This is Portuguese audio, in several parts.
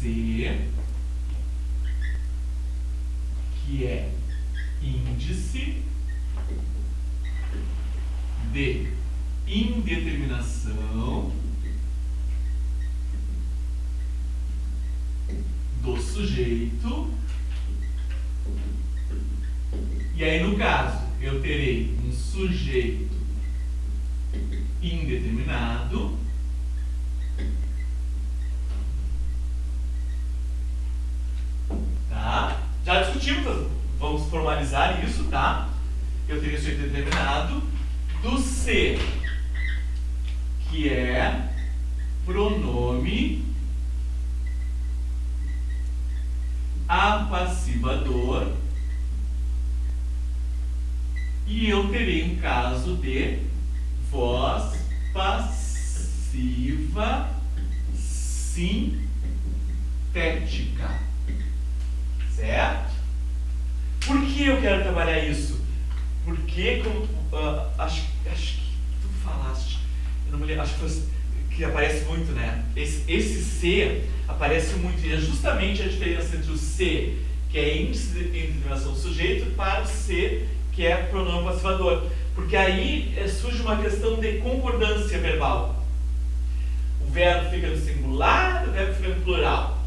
C, que é índice de indeterminação do sujeito. E aí, no caso, eu terei um sujeito indeterminado tá? Já discutimos, vamos formalizar isso, tá? Eu teria um sujeito determinado do C, que é pronome apassivador, e eu terei um caso de voz passiva sintética, certo? Por que eu quero trabalhar isso? Porque, como, acho que tu falaste, eu não me lembro, acho que, que aparece muito, né? Esse C aparece muito, e é justamente a diferença entre o C, que é índice de indeterminação do sujeito, para o C, que é pronome passivador. Porque aí surge uma questão de concordância verbal. O verbo fica no singular, o verbo fica no plural.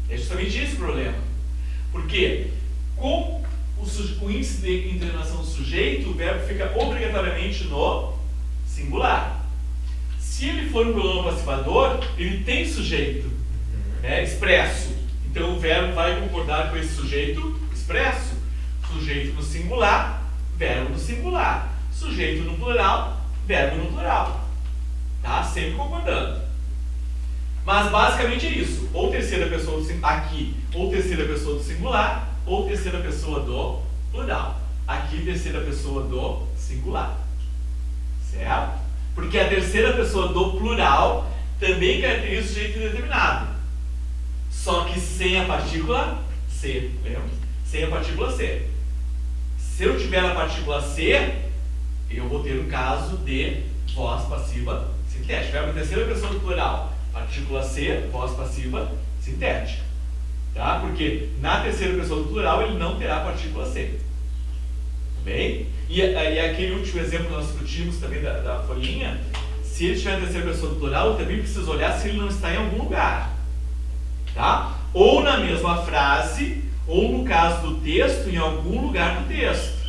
É justamente esse o problema. Porque com o índice de indeterminação do sujeito, o verbo fica obrigatoriamente no singular. Se ele for um pronome passivador, ele tem sujeito expresso. Então o verbo vai concordar com esse sujeito expresso. Sujeito no singular, verbo no singular. Sujeito no plural, verbo no plural. Tá? Sempre concordando. Mas basicamente é isso. Ou terceira pessoa do aqui, ou terceira pessoa do singular, ou terceira pessoa do plural. Aqui, terceira pessoa do singular. Certo? Porque a terceira pessoa do plural também caracteriza o sujeito indeterminado. Só que sem a partícula C. Lembra? Sem a partícula C. Se eu tiver a partícula C, eu vou ter um caso de voz passiva sintética. Verbo terceira pessoa do plural. Partícula C, voz passiva sintética. Tá? Porque na terceira pessoa do plural ele não terá a partícula C. Bem? E aquele último exemplo que nós discutimos também da folhinha, se ele estiver na terceira pessoa do plural, eu também preciso olhar se ele não está em algum lugar. Tá? Ou na mesma frase, ou no caso do texto, em algum lugar do texto.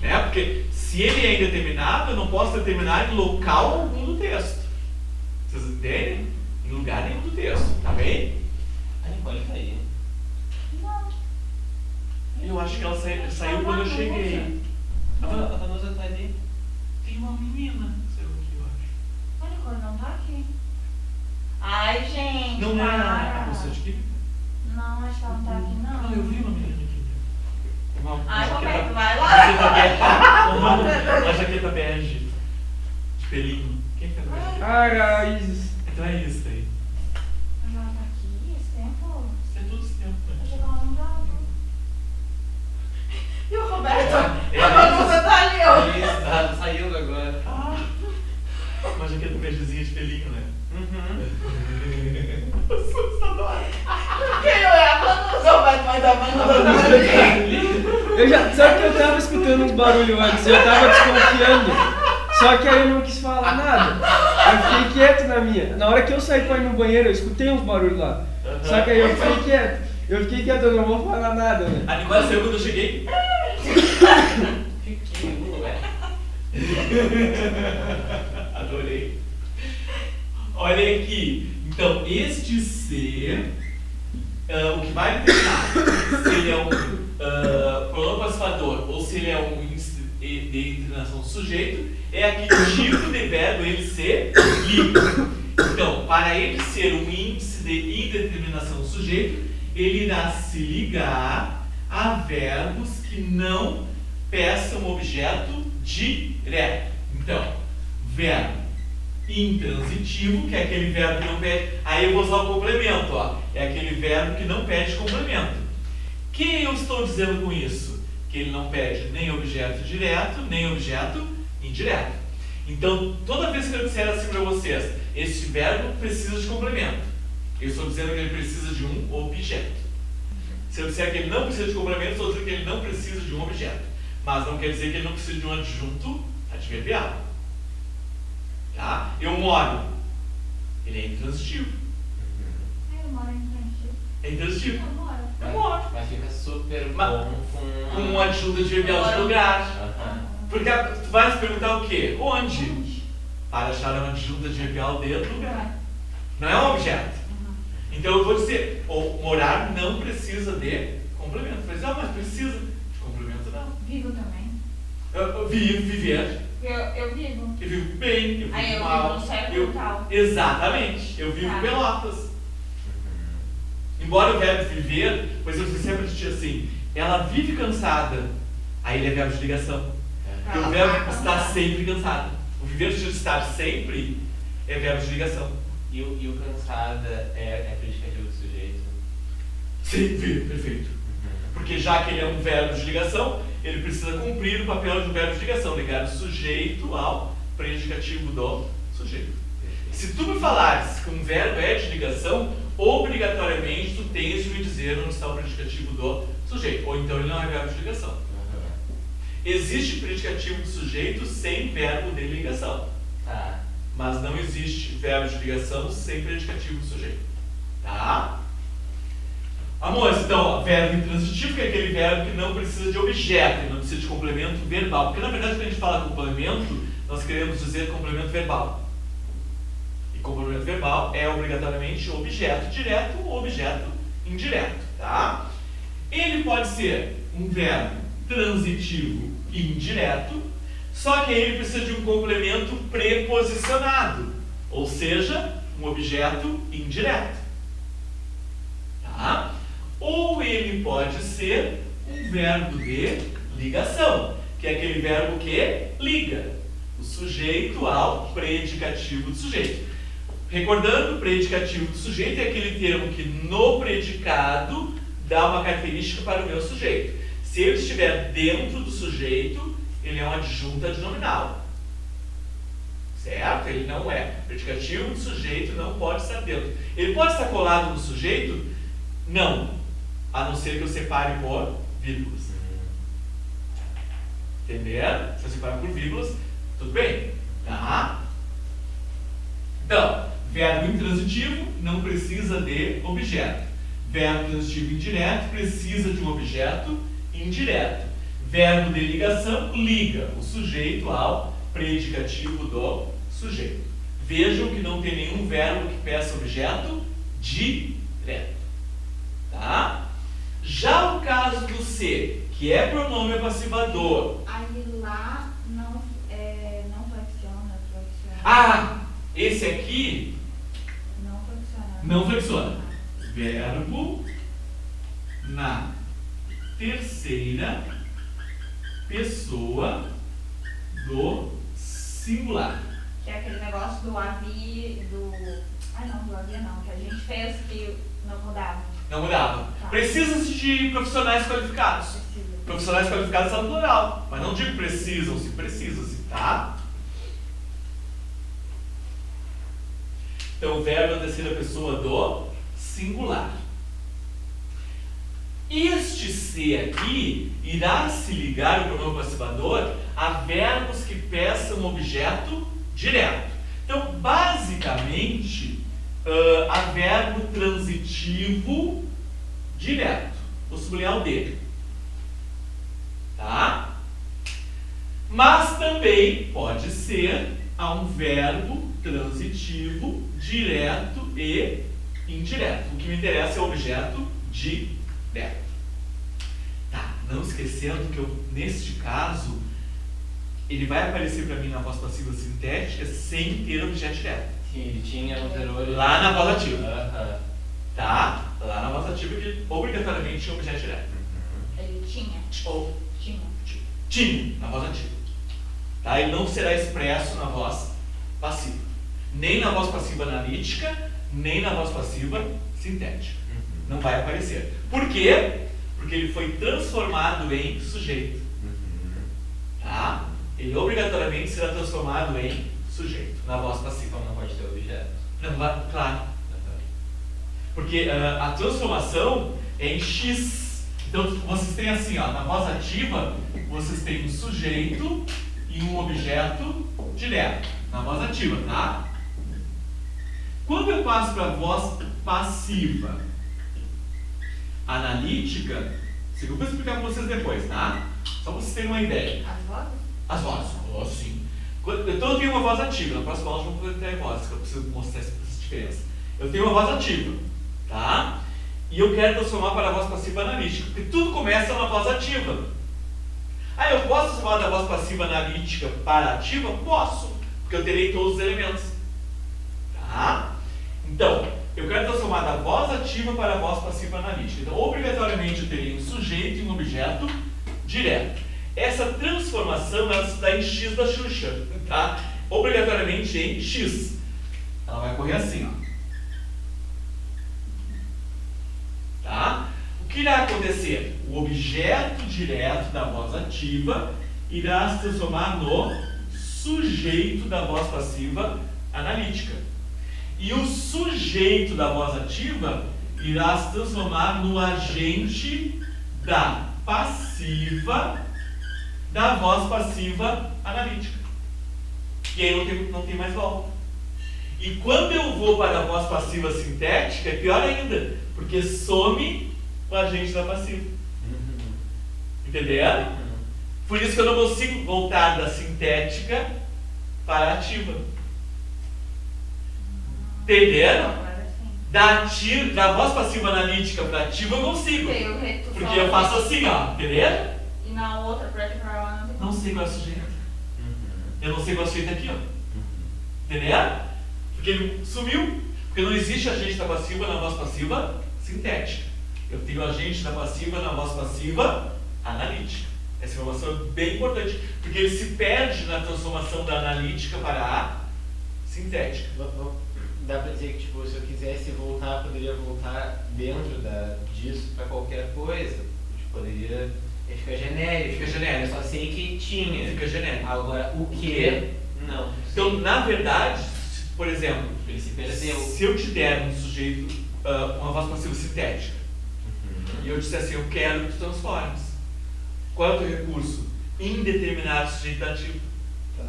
Né? Porque se ele é indeterminado, eu não posso determinar em local algum do texto. Vocês entendem? Em lugar nenhum do texto. Tá bem? A Nicole caiu. Não. Eu acho que ela saiu quando eu cheguei. A Vanusa tá ali. Tem uma menina que saiu aqui, eu acho. A Nicole não tá aqui. Ai, gente. Não é para. a professora de química? Não, acho que ela não tá aqui, não. Ah, eu vi uma menina aqui. Ai, Roberto, vai Uma lá. jaqueta bege. De pelinho. Quem que é a jaqueta? Ah, era a Isis. Então é isso aí. Mas ela tá aqui esse tempo? Isso é todo esse tempo, né? Eu achei que ela não tava. E o Roberto? É, A bagunça tá ali, ó. Isso, tá saindo agora. Uma jaqueta begezinha de pelinho, né? Uhum. Assustadora. Quem é a bagunça? O Roberto vai dar bagunça também. Sabe que eu tava escutando uns barulhos antes, eu tava desconfiando. Só que aí eu não quis falar nada. Eu fiquei quieto na minha. Na hora que eu saí pra ir no banheiro, eu escutei uns barulhos lá. Só que aí eu fiquei quieto. Eu não vou falar nada, né? A Nicole saiu quando eu cheguei. Fiquei, ué. Adorei. Olha aqui. Então, este C, o que vai determinar se ele é um pronome passivador ou se ele é um índice de indeterminação do sujeito é aquele tipo de verbo ele ser livre. Então, para ele ser um índice de indeterminação do sujeito, ele irá se ligar a verbos que não peçam objeto direto. Então, verbo intransitivo, que é aquele verbo que não pede. Aí eu vou usar o complemento, ó. É aquele verbo que não pede complemento. O que eu estou dizendo com isso? Que ele não pede nem objeto direto, nem objeto indireto. Então, toda vez que eu disser assim para vocês, este verbo precisa de complemento. Eu estou dizendo que ele precisa de um objeto. Se eu disser que ele não precisa de complemento, estou dizendo que ele não precisa de um objeto. Mas não quer dizer que ele não precisa de um adjunto adverbial. Tá? Eu moro. Ele é intransitivo. Eu moro em Tranquilo. É intransitivo. Eu moro. Eu moro. Mas fica super Mas- bom Com um adjunto adverbial de lugar. Aham. Porque tu vai se perguntar o quê? Onde? Para achar um adjunto adverbial de lugar. Não é um objeto. Então eu vou dizer, morar não precisa de complemento. Mas, mas precisa de complemento não. Vivo também. Eu vivo, viver. Eu vivo. Eu vivo bem, eu vivo Aí eu mal. vivo no século eu- tal. Exatamente. Eu vivo em Pelotas. Embora o verbo viver, pois eu sempre disse assim, ela vive cansada. Aí ele é verbo de ligação. Porque o Ela verbo tá está cansada. sempre cansado. O viver de estar sempre é verbo de ligação. E o cansada é predicativo do sujeito. Sempre, perfeito. Porque já que ele é um verbo de ligação, ele precisa cumprir o papel de um verbo de ligação, ligar o sujeito ao predicativo do sujeito. Se tu me falares que um verbo é de ligação, obrigatoriamente tu tens de me dizer onde está o predicativo do sujeito. Ou então ele não é verbo de ligação. Existe predicativo do sujeito sem verbo de ligação. Tá. Mas não existe verbo de ligação sem predicativo do sujeito. Tá? Amores, então, verbo intransitivo que é aquele verbo que não precisa de objeto, não precisa de complemento verbal. Porque na verdade quando a gente fala complemento, nós queremos dizer complemento verbal. E complemento verbal é obrigatoriamente objeto direto ou objeto indireto. Tá? Ele pode ser um verbo transitivo indireto, só que ele precisa de um complemento preposicionado, ou seja, um objeto indireto. Tá? Ou ele pode ser um verbo de ligação, que é aquele verbo que liga o sujeito ao predicativo do sujeito. Recordando, o predicativo do sujeito é aquele termo que no predicado dá uma característica para o meu sujeito. Se ele estiver dentro do sujeito, ele é um adjunto adnominal. Certo? Ele não é. O predicativo do sujeito não pode estar dentro. Ele pode estar colado no sujeito? Não. A não ser que eu separe por vírgulas. Entenderam? Se eu separar por vírgulas, tudo bem. Tá? Então, verbo intransitivo não precisa de objeto. Verbo transitivo indireto precisa de um objeto indireto. Verbo de ligação liga o sujeito ao predicativo do sujeito. Vejam que não tem nenhum verbo que peça objeto direto. Tá? Já o caso do ser, que é pronome passivador. Aí lá não flexiona. Ah, esse aqui Não flexiona. não flexiona. Verbo na terceira pessoa do singular. Que é aquele negócio do havia, do havia não, que a gente fez que não mudava. Não mudava. Tá. Precisa-se de profissionais qualificados. Precisa. Profissionais qualificados são no plural, mas não digo precisam-se, precisa-se, tá? Então, verbo na terceira pessoa do singular. Este se aqui irá se ligar o pronome passivador a verbos que peçam objeto direto. Então, basicamente, a verbo transitivo direto. Vou sublinhar o D. Tá? Mas também pode ser a um verbo transitivo direto e indireto. O que me interessa é o objeto direto. Tá, não esquecendo que eu, neste caso, ele vai aparecer para mim na voz passiva sintética sem ter objeto direto. Sim, ele tinha anterior. Lá na voz ativa. Aham. Tá? Lá na voz ativa que obrigatoriamente tinha objeto direto. Ele tinha. Ou Tinha. na voz ativa. Tá? Ele não será expresso na voz passiva. Nem na voz passiva analítica, nem na voz passiva sintética. Não vai aparecer. Por quê? Porque ele foi transformado em sujeito. Tá? Ele obrigatoriamente será transformado em sujeito, na voz passiva. Então não pode ter objeto. Não vai, claro. Porque a transformação é em X. Então vocês têm assim, ó, na voz ativa, vocês têm um sujeito e um objeto direto. Na voz ativa, tá? Quando eu passo para a voz passiva analítica, eu vou explicar para vocês depois, tá? Só para vocês terem uma ideia. As vozes? As vozes, oh, sim. Então eu tenho uma voz ativa, na próxima aula eu vou ter vozes, que eu preciso mostrar essa diferença. Eu tenho uma voz ativa, tá? E eu quero transformar para a voz passiva analítica, porque tudo começa na voz ativa. Ah, eu posso transformar da voz passiva analítica para ativa? Posso, porque eu terei todos os elementos. Tá? Então, eu quero transformar da voz ativa para a voz passiva analítica. Então, obrigatoriamente eu teria um sujeito e um objeto direto. Essa transformação ela se dá em X da Xuxa, tá? Obrigatoriamente em X. Ela vai correr assim, ó. Tá? O que irá acontecer? O objeto direto da voz ativa irá se transformar no sujeito da voz passiva analítica. E o sujeito da voz ativa irá se transformar no agente da passiva da voz passiva analítica. E aí não tem mais volta. E quando eu vou para a voz passiva sintética, é pior ainda, porque some o agente da passiva. Entenderam? Por isso que eu não consigo voltar da sintética para a ativa. Entenderam? Da voz passiva analítica para ativa eu consigo. Porque eu faço assim, ó. Entenderam? E na outra, para lá, não sei qual é o sujeito. Eu não sei qual é o sujeito aqui, ó. Entenderam? Porque ele sumiu. Porque não existe agente da passiva na voz passiva sintética. Eu tenho agente da passiva na voz passiva analítica. Essa informação é bem importante, porque ele se perde na transformação da analítica para a sintética. Dá pra dizer que, tipo, se eu quisesse voltar, poderia voltar dentro disso para qualquer coisa. Tipo, poderia... Ele fica genérico. Fica genérico. Eu só sei que tinha. Fica genérico. Agora, o que? Não. Então, na verdade, por exemplo, ele se perdeu. Se eu te der um sujeito, uma voz passiva sintética, e eu disser assim, eu quero que tu transformes. Qual é o teu recurso? Indeterminado sujeito ativo. Tá.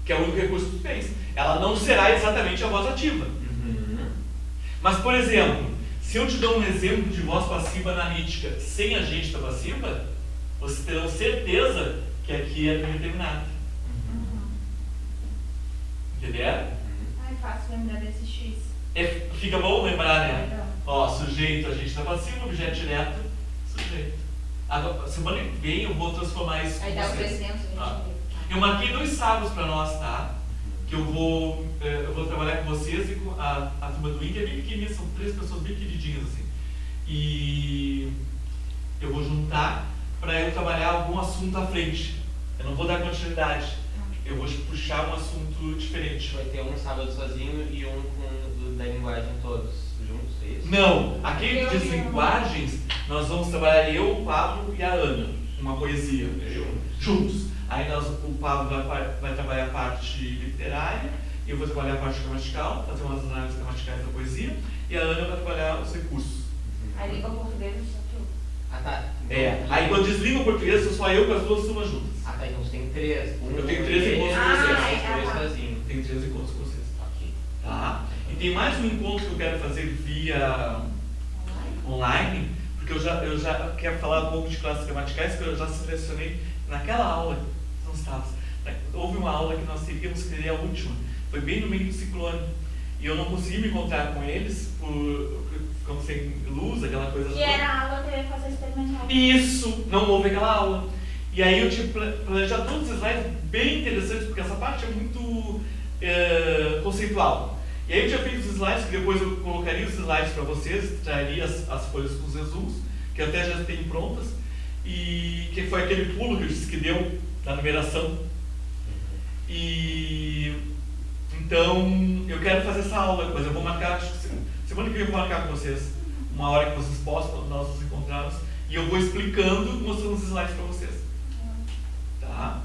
Que é o único recurso que tu tens. Ela não será exatamente a voz ativa. Mas, por exemplo, se eu te dou um exemplo de voz passiva analítica sem agente da passiva, vocês terão certeza que aqui é indeterminado. Entenderam? Ai, fácil lembrar desse X. Fica bom lembrar, né? Legal. Ó, sujeito, agente da passiva, objeto direto, sujeito. Agora, semana que vem eu vou transformar isso Aí com dá os vocês. exemplos, a gente vê. Eu marquei 2 sábados para nós, tá? Que eu vou trabalhar com vocês e com a turma do INC, é bem pequenininha, são 3 pessoas bem queridinhas assim. E eu vou juntar para eu trabalhar algum assunto à frente. Eu não vou dar continuidade. Eu vou puxar um assunto diferente. Vai ter um sábado sozinho e um com da linguagem todos juntos, é isso? Não, aquele das linguagens, nós vamos trabalhar eu, o Pablo e a Ana, uma poesia, juntos. Aí o Pablo vai trabalhar a parte literária, eu vou trabalhar a parte gramatical, fazer umas análises gramaticais da poesia, e a Ana vai trabalhar os recursos. A língua portuguesa só tu. Ah, tá. Aí quando desliga o português, sou só eu com as 2 turmas juntas. Ah, tá, então você tem 3. Eu tenho 3 encontros com vocês. Dois sozinho. Tenho 3 encontros com vocês. Ok. Tá? E tem mais um encontro que eu quero fazer via online, porque eu já quero falar um pouco de classes gramaticais, que eu já selecionei naquela aula. Não estava. Houve uma aula que nós teríamos que seria a última. Foi bem no meio do ciclone. E eu não consegui me encontrar com eles ficando sem luz, aquela coisa Que toda. era a aula que eu ia fazer experimental. Isso! Não houve aquela aula. E aí eu tive planejado todos os slides bem interessantes, porque essa parte é muito conceitual. E aí eu tinha feito os slides, que depois eu colocaria os slides para vocês, traria as folhas com os resumos, que eu até já tenho prontas, e que foi aquele pulo que eu disse que deu na numeração. E então eu quero fazer essa aula, mas eu vou marcar, acho que semana que vem eu vou marcar com vocês uma hora que vocês possam, nós nos encontrarmos, e eu vou explicando, mostrando os slides para vocês. Tá?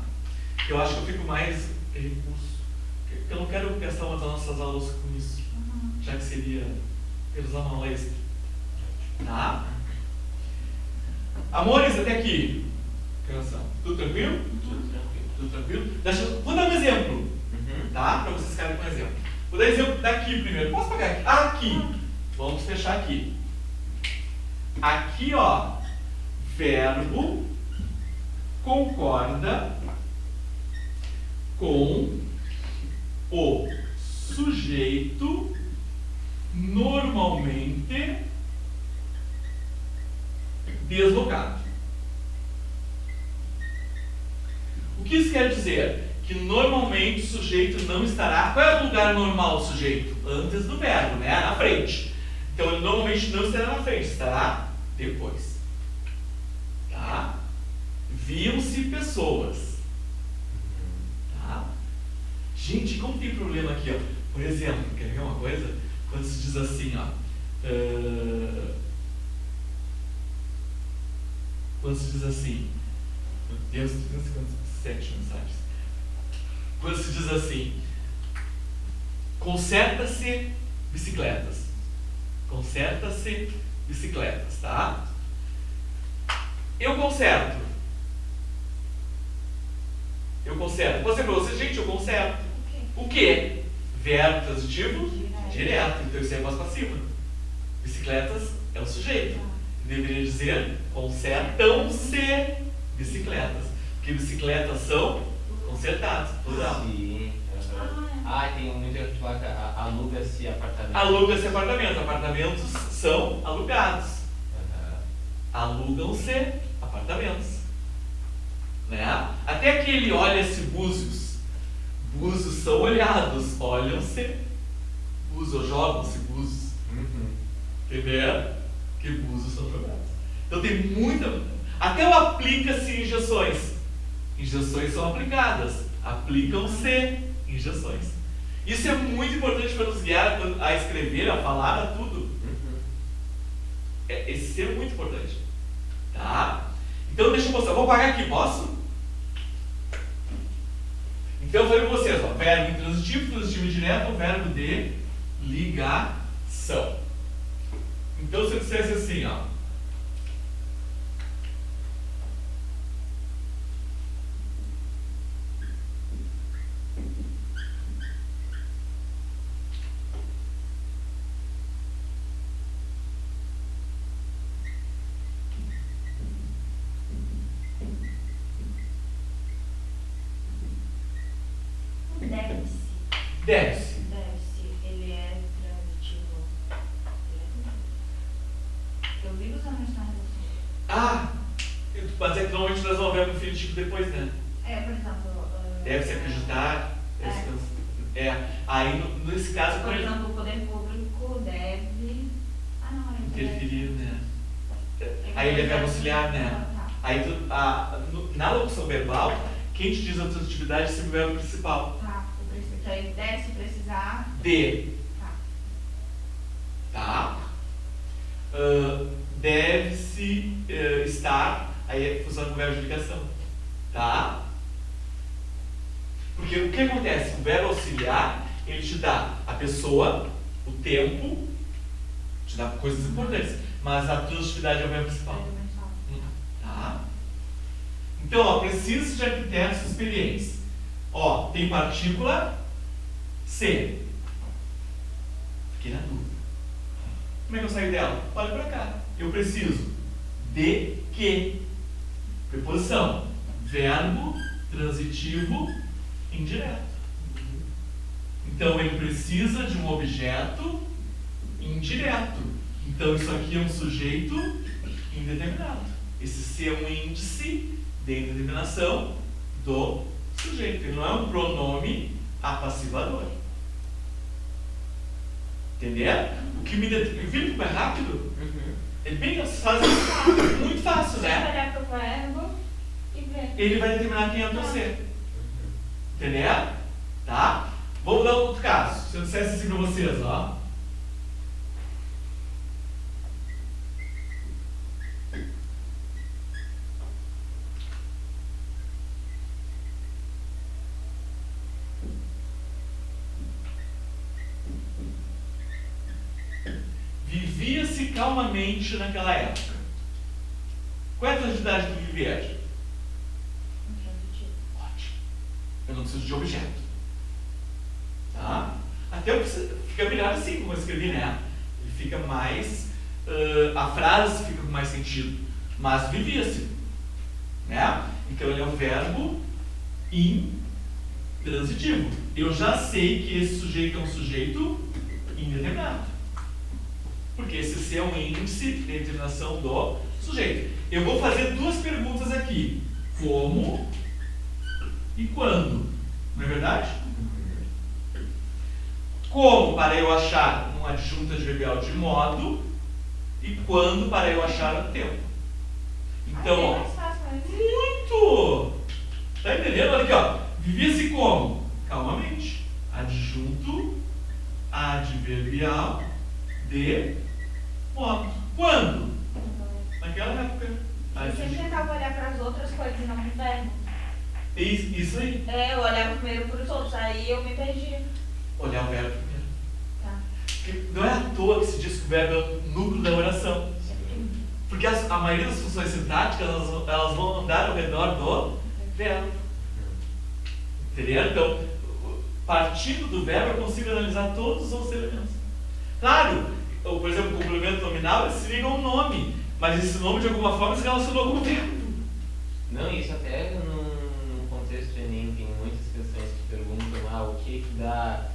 Eu acho que eu fico mais recurso. Eu não quero gastar uma das nossas aulas com isso, já que seria Quero usar uma aula extra. Tá? Amores, até aqui. Que oração? Tudo tranquilo? Tudo tranquilo. Tudo tranquilo? Vou dar um exemplo. Tá? Para vocês ficarem com um exemplo. Vou dar exemplo daqui primeiro. Posso pagar aqui? Aqui. Vamos fechar aqui. Aqui, ó. Verbo concorda com o sujeito normalmente deslocado. O que isso quer dizer? Que normalmente o sujeito não estará... Qual é o lugar normal do sujeito? Antes do verbo, né? Na frente. Então ele normalmente não estará na frente, estará depois. Tá? Viam-se pessoas. Tá? Gente, como tem problema aqui, ó. Por exemplo, quer ver uma coisa? Quando se diz assim, ó. Quando se diz assim, meu Deus, 257 mensagens. Quando se diz assim, conserta-se bicicletas. Conserta-se bicicletas, tá? Eu conserto. Eu conserto. Você falou assim, gente, eu conserto. O quê? Verbo transitivo? Direto. Então isso é voz passiva. Bicicletas é o sujeito. Deveria dizer consertam-se bicicletas. Porque bicicletas são consertadas, plural. Sim. Tem muita gente que fala aluga-se apartamento. Aluga-se apartamentos. Apartamentos são alugados. Alugam-se apartamentos. Né? Até aquele olha-se búzios. Búzios são olhados. Olham-se búzios, jogam-se búzios. Entendeu? Que búzios são jogados. Então tem muita... Até o aplica-se injeções. Injeções são aplicadas. Aplicam-se injeções. Isso é muito importante para nos guiar a escrever, a falar, a tudo. Isso é muito importante. Tá? Então deixa eu mostrar. Vou apagar aqui, posso? Então eu falei para vocês, ó, verbo intransitivo, transitivo indireto, verbo de ligação. Então se eu dissesse assim, ó. Deve-se. Ele é transitivo. Eu vi usando isso na redação. Mas é que normalmente nós vamos ver no infinitivo depois, né? Por exemplo... Deve-se acreditar. Aí nesse caso... Por exemplo, o poder público deve... interferir, né? Aí ele é verbo auxiliar, né? Aí na locução verbal, quem te diz a transitividade é sempre o verbo principal. Então ele deve-se precisar de. Tá? Deve-se estar. Aí é função do verbo de ligação. Tá? Porque o que acontece? O verbo auxiliar, ele te dá a pessoa, o tempo, te dá coisas importantes, mas a transitividade é o verbo principal. Tá? Então, ó, precisa de arquitetos experientes. Ó, tem partícula C. Fiquei na dúvida. Como é que eu saio dela? Olha pra cá. Eu preciso de que? Preposição. Verbo transitivo indireto. Então ele precisa de um objeto indireto. Então isso aqui é um sujeito indeterminado. Esse C é um índice de indeterminação do sujeito. Ele não é um pronome apassivador. Entendeu? O que me determina. Viu como é rápido? É bem fácil, muito fácil, né? olhar para o verbo e ver. Ele vai determinar quem é você. Entendeu? Tá? Vamos dar outro caso. Se eu dissesse assim para vocês, ó. Vivia-se calmamente naquela época. Qual é a atividade do viver? Ótimo. Eu não preciso de objeto. Tá? Até fica melhor assim, como eu escrevi, né? Ele fica mais... a frase fica com mais sentido. Mas vivia-se. Né? Então ele é o verbo intransitivo. Eu já sei que esse sujeito é um sujeito indeterminado. Porque esse C é um índice de determinação do sujeito. Eu vou fazer duas perguntas aqui. Como e quando. Não é verdade? Como para eu achar um adjunto adverbial de modo e quando para eu achar o tempo. Então, ó, muito! Tá entendendo? Olha aqui, ó. Vivia-se como? Calmamente. Adjunto adverbial de modo. Quando? Naquela época. Eu sempre tentava olhar para as outras coisas e não pro verbo. Isso aí. Eu olhava primeiro para os outros, aí eu me perdia. Olhar o verbo primeiro. Tá. Porque não é à toa que se diz que o verbo é o núcleo da oração. Porque a maioria das funções sintáticas, elas vão andar ao redor do verbo. Entendeu? Então, partindo do verbo, eu consigo analisar todos os outros elementos. Claro, por exemplo, o complemento nominal, ele se liga a um nome, mas esse nome, de alguma forma, se relaciona a algum verbo. Não, isso até no contexto do Enem tem muitas questões que perguntam o que dá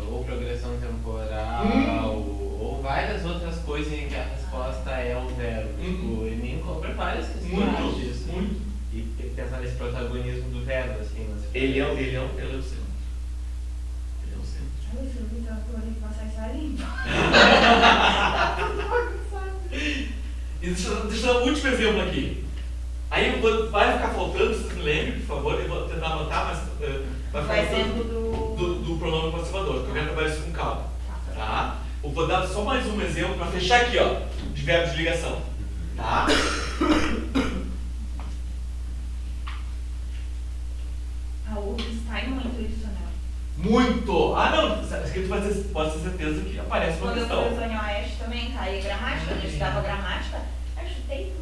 ou progressão temporal, ou várias outras coisas em que a resposta é o verbo. Tipo, o Enem cobra várias questões disso. Muito. E pensar nesse protagonismo do verbo, assim. Ele é o centro. Ele é o centro. Ai, se eu vi tanto, eu vou ter que passar isso aí. E deixa eu dar um último exemplo aqui. Aí vai ficar faltando, vocês me lembrem, por favor, eu vou tentar anotar, mas vai ficar exemplo do pronome conservador, porque eu quero trabalhar isso com calma. Tá? Eu vou dar só mais um exemplo para fechar aqui, ó, de verbo de ligação. Tá? A URGS está em muito isso, né? Muito! Ah, não! Escrito pode ter certeza que aparece uma Quando eu questão. fui Zona Oeste também, tá? E gramática, eu estudava gramática, eu chutei.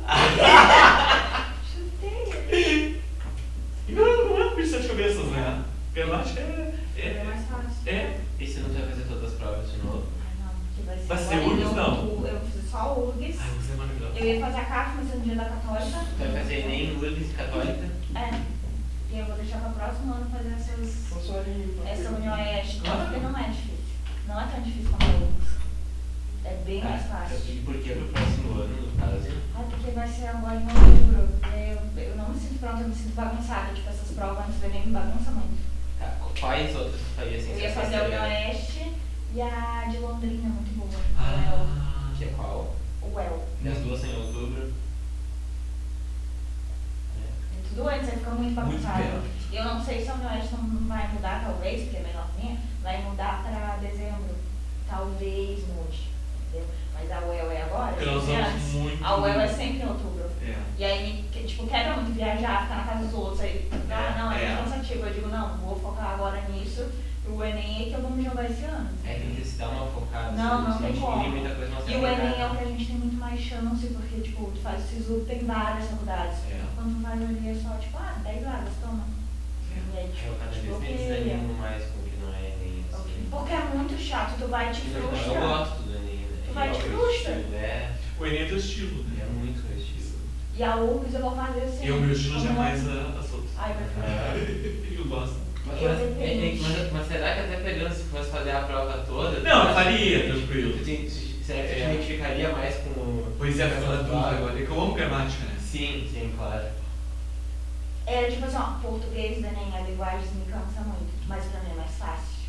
Chutei. E não é um bicho de cabeças, né? Gramática É mais fácil. E se não vai fazer todas as provas de novo? Ai, não, porque vai ser. Vai ser agora, URGS, não? Eu fiz só URGS. Ai, você é maravilhoso. Eu ia fazer a CAF, mas no dia da Católica. Tu vai fazer Enem, URGS, Católica? E eu vou deixar para o próximo ano fazer essa União Oeste, porque não é difícil. Não é tão difícil quanto a URGS. É bem mais fácil. E por que pro próximo ano, no caso? Porque vai ser agora em outubro. Eu não me sinto pronta, eu me sinto bagunçada. Tipo, essas provas antes do Enem me bagunçam muito. Tá, quais outras tu faria sem Eu ser ia fazer a essa? União Oeste e a de Londrina, muito boa. Que é qual? O UEL. E as duas em outubro? Tudo antes, aí fica muito bagunçado. perto. Eu não sei se a União Oeste não vai mudar, talvez, porque é menorzinha, vai mudar para dezembro. Talvez mude, entendeu? Mas a UEL é agora. Porque nós vamos muito. A UEL é sempre em outubro. É. E aí, tipo, quebra muito viajar, ficar na casa dos outros. Aí, não, é muito cansativo. Eu digo, não, vou focar agora nisso. O Enem é que eu vou me jogar esse ano. Tem que se dar uma focada. Não tem como. Muita coisa, E o Enem é o que a gente tem muito mais chance, porque, tipo, tu faz o SISU, tem várias faculdades. Quando tu faz ali é só, tipo, 10 vagas, toma. E aí, Eu cada vez me bloqueia. desanimo mais com o que não é Enem. Assim. Porque é muito chato, tu vai e te Eu frustra. gosto do Enem, né? Tu vai E te é o meu frustra. estilo, O Enem é teu estilo, É né? muito meu estilo. E a URGS eu vou fazer assim. E o meu estilo como- jamais as outras. Ai, vai ficar. Eu gosto. Mas será que até pegando, se fosse fazer a prova toda... Não, eu faria, tranquilo. Será que você te identificaria mais com o... Pois é, vai falar dúvida agora. É que eu amo gramática, né? Sim, claro. É tipo assim, ó, português do Enem, a linguagem me cansa muito, mas pra mim é mais fácil.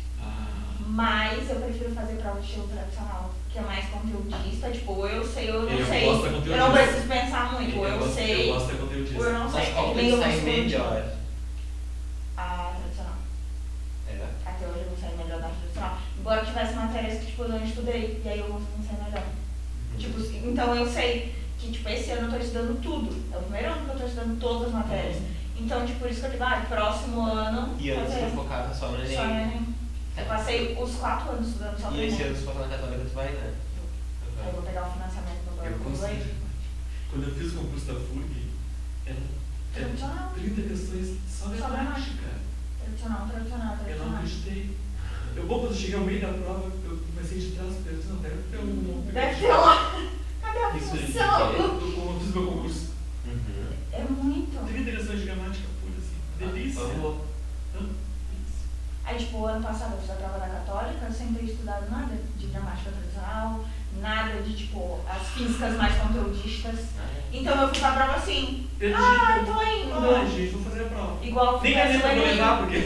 Mas eu prefiro fazer prova de estilo tradicional, que é mais conteudista, tipo, eu sei, eu não Eu sei. gosto da Eu conteudista. não preciso pensar muito, ou eu sei, Eu gosto da ou conteudista. eu não sei. Mas qual É que meio sai obscuro. melhor? A tradicional. É. Até hoje eu não sei melhor da tradicional. Embora tivesse matérias que, tipo, eu não estudei, e aí eu não sei melhor. Tipo, então eu sei que, tipo, esse ano eu tô estudando tudo. É o primeiro ano que eu tô estudando todas as matérias. Então, tipo, por isso que eu digo, próximo ano. E antes fazer. tu focava só no Enem? Só no Enem. Eu passei os 4 anos estudando só no E esse Enem. ano, se for na Católica, tu vai, né? Aí Quando eu fiz o concurso da FURG, era Tradicional. 30 questões só Só gramática. Tradicional. Eu não acreditei. Quando eu cheguei ao meio da prova, eu comecei de trás para frente, não, deve ter um... Deve ter lá. Cadê a Isso de função? quê? Eu fiz meu concurso. É muito. 30 questões de gramática pura, assim. Delícia. Delícia. Aí, tipo, ano passado eu fiz a prova da Católica, eu sem ter estudado nada de gramática tradicional, nada de, tipo, as físicas mais conteudistas. Então eu fui pra prova assim, tô indo. Não, gente, vou fazer a prova. Igual eu Nem fizesse o caneta pra Enem. levar, porque...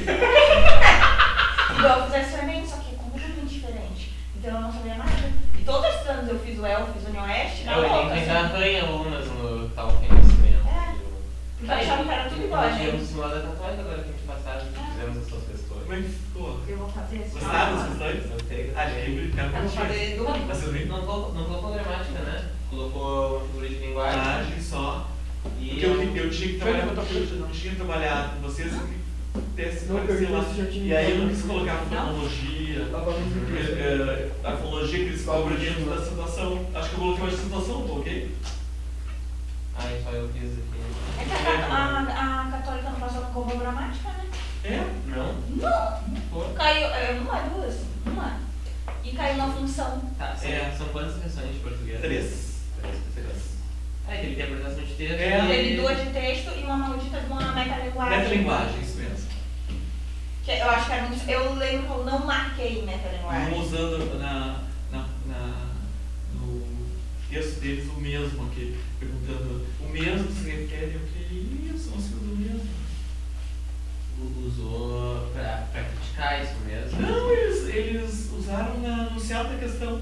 Igual eu fizesse o Enem, só que completamente diferente. Então eu não sabia nada. E todos os anos eu fiz o EL, fiz o União Oeste, na Eu louca, tenho assim. arranha alunas no tal conhecimento. Porque eu achava que era tudo igual, Nós tivemos gente. simulado da tatuagem agora que a gente passado, fizemos essas questões. Como é que ficou? Eu vou fazer isso. Gostaram das questões? Gostei. Ah, de livro, cara, Eu vou fazer domingo. Mas você Não colocou gramática, né? Colocou figura de linguagem. linguagem só. E Porque eu tinha que trabalhar, Foi outra coisa, não. eu tinha que trabalhar com vocês e teste Não, parecer lá. eu já tinha E aí eu não quis falado. colocar fonologia, Tava muito a fonologia que eles cobram dentro da situação. Acho que eu coloquei uma situação, ok? Ai, só eu fiz aqui. É que a Católica não passou no cobrou gramática, né? É? Não? Não! Foi. Caiu, uma, duas, uma. E caiu uma função. Tá, são quantas questões de português? 3. Teve interpretação de texto. É. Teve duas de texto e uma maldita de uma metalinguagem. Metalinguagem, isso mesmo. Que eu acho que era muito. Eu lembro que eu não marquei Não metalinguagem. usando no texto deles o mesmo aqui, perguntando o mesmo se referem ao que isso, não se usa o mesmo. Usou pra criticar isso mesmo? Não, eles usaram no centro da questão.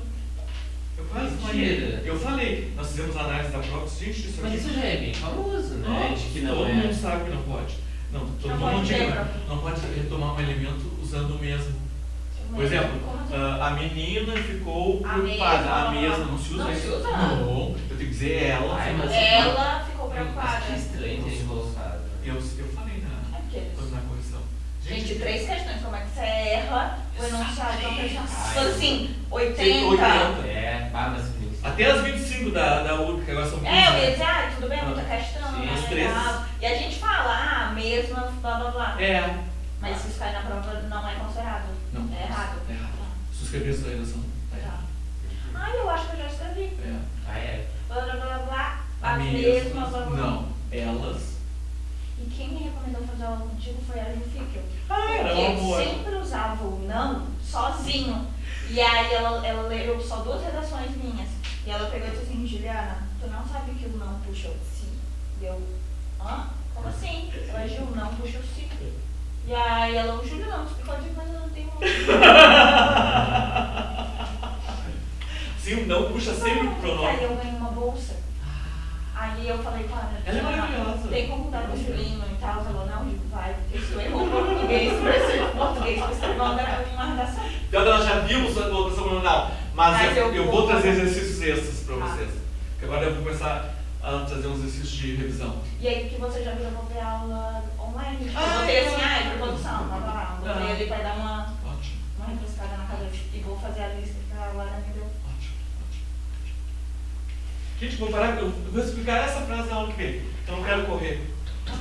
Eu quase Mentira. falei. Eu falei, nós fizemos a análise da prova, gente, isso Mas aqui. isso já é bem famoso, né? Não, De que não todo é. mundo sabe que não pode. Não, todo Não mundo pode diga, ter, não pode retomar um elemento usando o mesmo. Por exemplo, Como assim? a menina ficou A preocupada. mesma. A mesma não se usa Não isso. se usa. Não, eu tenho que dizer ela. Ai, mas- Ela ficou preocupada. Mas que estranho ter colocado. Eu falei É porque eles- na correção. Gente, 3 questões. Como é que você erra o enunciado? Então, Ai. tipo assim, 80. 80. É, mas Até as 25 da URB, que agora são 15. É, eu ia dizer, tudo bem, muita questão, Sim, né? os três. Legal. E a gente fala, mesma, blá blá blá. É. Mas se isso cair na prova, não é considerado. Não. É errado. É errado. Se eu escrever essa redação. Tá Tá. errado. Ah, eu acho que eu já escrevi. É. Ah, é. Blá blá blá blá. A As mesma. mesmas, blá blá blá. Não. Elas. E quem me recomendou fazer aula contigo foi a Ju Fickel. Ah, era Porque uma eu boa. sempre usava o não sozinho. E aí ela leu só 2 redações minhas. E ela pegou e disse assim, Juliana, tu não sabe que o não puxa o si? E eu, hã? Como assim? Ela, Ju, não puxa o si. E aí ela, o Júlio não, explicou, eu digo, mas eu não tenho Sim, o não puxa sempre o E aí pronome. eu ganhei uma bolsa. Aí eu falei, cara, Ela é Juliana, maravilhosa. tem como dar pro Julinho e tal? Ela falou, não, Ju, vai, porque se eu errou português, precisa português, você manda uma redação. Então ela já viu a colocação manual, mas eu vou trazer exercícios extras para Tá. vocês. Porque agora eu vou começar a trazer uns exercícios de revisão. E aí, que você já viu, eu vou ver aula online. Tipo, eu Ah, botei assim, é. preposição, blá blá blá. Botei Ah. ali pra dar uma Ótimo, refrescada na cabeça. E vou fazer a lista que a Lara me deu. ótimo. Gente, vou parar, eu vou explicar essa frase na aula que vem. Então eu não quero correr. Não,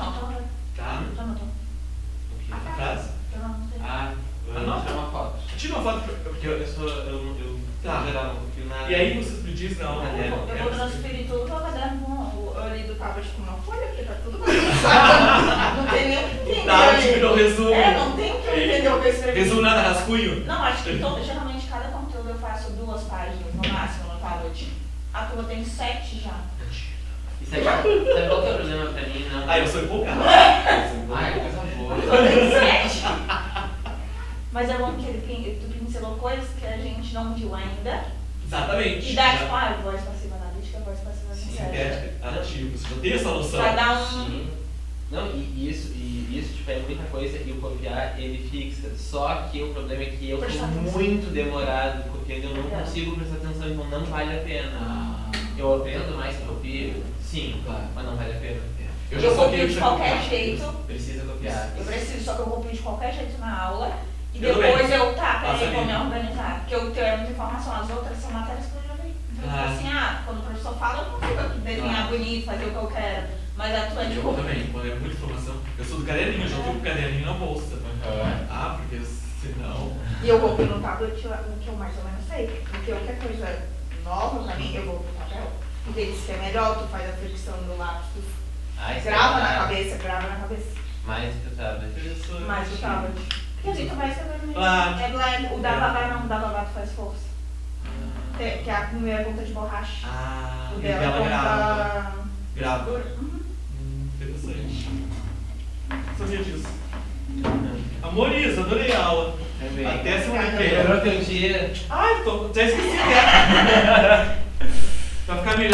Tá? O quê? A frase? Ah, eu não tirar uma foto. Tira uma foto. Porque eu Tá. no geral, não confio nada. E aí vocês me dizem na aula dela. Eu vou transferir tudo pro caderno com eu li do tablet com uma folha, porque tá tudo bagunçado. Não tem nem o que entender. Tá, ali. tipo, eu resumo. Não tem o que entender o que eu escrevi. Resumo nada, rascunho. Não, acho que geralmente cada conteúdo eu faço 2 páginas no máximo no tablet. A tua tem 7 já. E sabe qual que é o problema pra mim? Não. Ah, eu sou empolgado. Ai, coisa boa. Eu tenho 7. Mas é bom que tu pincelou coisas que a gente não viu ainda. Exatamente. E dá tipo, voz passiva analítica, voz passiva sincera. Sintética, ativa. Você já tem essa noção. Vai dar um. Sim. Não, e isso tipo, é muita coisa e o copiar ele fixa. Só que o problema é que eu Prestar sou atenção. muito demorado copiando, eu não É. consigo prestar atenção, então não vale a pena. Ah, Eu aprendo mais que copio? Sim, claro, mas não vale a pena. eu Eu sou copio de qualquer jeito. Precisa copiar. Eu preciso, só que eu copio de qualquer jeito na aula. E Eu depois também. eu, Passa peraí, vou ali. me organizar. Porque eu tenho muita informação, as outras são matérias que eu já vi. Então, Ah. tipo assim, quando o professor fala, eu não consigo desenhar bonito, fazer o que eu quero. Mas a tua é tipo. Eu também, quando é muita informação. Eu sou do caderninho, eu já tô com o caderninho na bolsa. Aham. Ah, porque senão. E eu vou pelo tablet no que eu mais ou menos sei. Porque qualquer coisa nova pra mim, eu vou pro papel. Porque eles que é melhor, tu faz a fricção do lápis, tu Ai, grava na será? cabeça, grava na cabeça. Mais que o tablet. Eu sou Mais o tablet. Porque assim, tu vai escrever mesmo. Claro. É black. O da babá não, o da babá tu faz força. Que a primeira ponta de borracha. Ah, O e dela dela grava. ponta. Grava. Uhum. Interessante. Sabia disso. Amor, Isa, adorei a aula. Também. Até semana que Melhorou vem. teu dia. Ai, já esqueci dela. Pra ficar melhor.